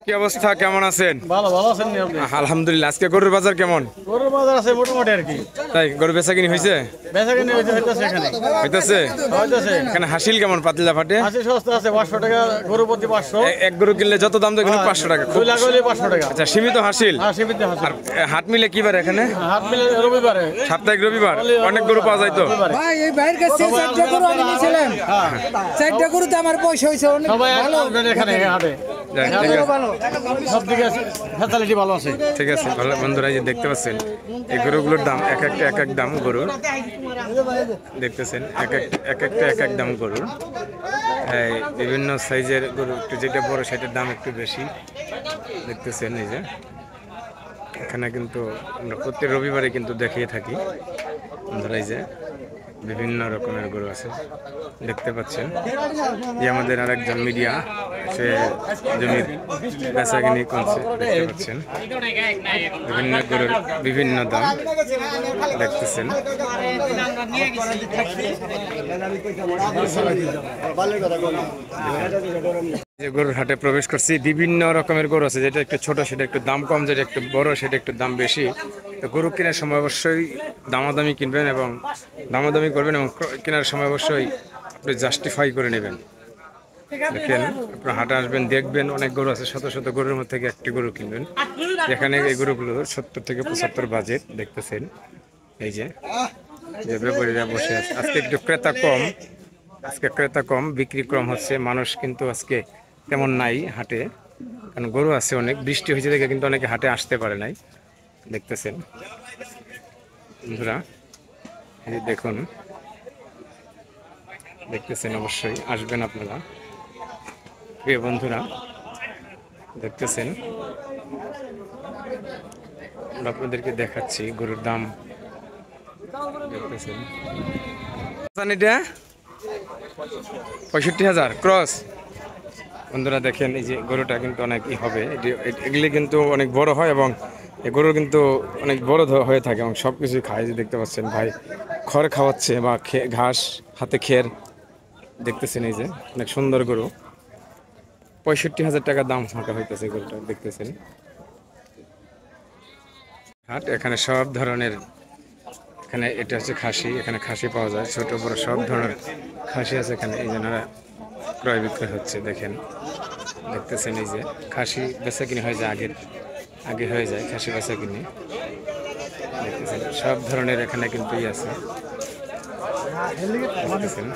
কি অবস্থা, কেমন আছেন? ভালো ভালো আছেন নি আপনি? আলহামদুলিল্লাহ। আজকে গরুর বাজার কেমন? গরুর বাজার আছে মোটামুটি আর কি। তাই গরু বেচাকিনি হয়েছে? বেচাকেনি হইতেছে এখানে। হইতেছে? হইতেছে। এখানে হাসিল কেমন পাতলা ফাটে? হাসি সস্তা আছে 500 টাকা গরু প্রতি 500। এক গরু কিনলে যত দাম দেখুন 500 টাকা। 2 লাখ হইলে 500 টাকা। আচ্ছা, সীমিত হাসিল। হ্যাঁ সীমিত হাসি। আর হাট মিলে কি বার এখানে? হাট মিলে রবিবারে। সাপ্তাহিক রবিবার অনেক গরু পাওয়া যায় তো। ভাই এই ভাইয়ের কাছে 4টা গরু আমি নিয়েছিলাম। 4টা গরুতে আমার পয়সা হয়েছে অনেক সবাই ভালো। আপনাদের এখানে হাটে। যাক, ঠিক আছে। ভালো। সব দিকে ফ্যাসিলিটি ভালো আছে। ঠিক আছে, ভালো। বন্ধুরা, এই যে দেখতে পাচ্ছেন এই গরুগুলোর দাম এক এক দাম গরুর দেখতেছেন, এক এক দাম গরুর। এই বিভিন্ন সাইজের গরু, একটু যেটা বড় সেটার দাম একটু বেশি দেখতেছেন। এই যে এখানে কিন্তু আমরা প্রত্যেক রবিবারে কিন্তু দেখিয়ে থাকি। বন্ধুরা, এই যে বিভিন্ন রকমের গরু আছে দেখতে পাচ্ছেন। যে আমাদের আরেকজন মিডিয়া, সে জমির বেচাকিনি করছে দেখতে পাচ্ছেন। বিভিন্ন গরুর বিভিন্ন দাম দেখতেছেন। যে গরুর হাটে প্রবেশ করছি, বিভিন্ন রকমের গরু আছে। যেটা একটু ছোট সেটা একটু দাম কম, যেটা একটু বড় সেটা একটু দাম বেশি। তো গরু কেনার সময় অবশ্যই দামাদামি কিনবেন এবং দামাদামি করবেন, এবং কেনার সময় অবশ্যই আপনি জাস্টিফাই করে নেবেন। দেখেন, আপনার হাটে আসবেন, দেখবেন অনেক গরু আছে, শত শত গরুর মধ্যে থেকে একটি গরু কিনবেন। এখানে এই গরুগুলো 70 থেকে 75 বাজেট দেখতেছেন। এই যে ব্যাপারীরা বসে আছে। আজকে একটু ক্রেতা কম, বিক্রি কম হচ্ছে। মানুষ কিন্তু আজকে তেমন নাই হাটে, কারণ গরু আছে অনেক। বৃষ্টি হয়েছে দেখে কিন্তু অনেকে হাটে আসতে পারে নাই, দেখতেছেন বন্ধুরা। এই যে দেখুন, দেখতেছেন, অবশ্যই আসবেন আপনারা প্রিয় বন্ধুরা। দেখতেছেন, আমরা আপনাদেরকে দেখাচ্ছি গরুর দাম। দেখতেছেন, এটা 65,000 ক্রস। বন্ধুরা দেখেন, এই যে গরুটা কিন্তু অনেক হবে। এগুলি কিন্তু অনেক বড় হয় এবং এই গরু কিন্তু অনেক বড় হয়ে থাকে এবং সব কিছুই খায়। যে দেখতে পাচ্ছেন ভাই খড় খাওয়াচ্ছে বা ঘাস হাতে খের দেখতেছেন। এই যে অনেক সুন্দর গরু, 65,000 টাকা দাম হাঁটা হইতেছে গরুটা দেখতেছেন। হাট এখানে সব ধরনের, এখানে এটা হচ্ছে খাসি, এখানে খাসি পাওয়া যায়, ছোট বড় সব ধরনের খাসি আছে এখানে। এই জন্য ক্রয় বিক্রয় হচ্ছে, দেখতেছেন। এই যে খাসি বেচা কিনে হয়ে যায়, আগে হয়ে যায় খাসি বেচা কিনে। দেখতেছেন সব ধরনের এখানে কিন্তু আছে, দেখতেছেন।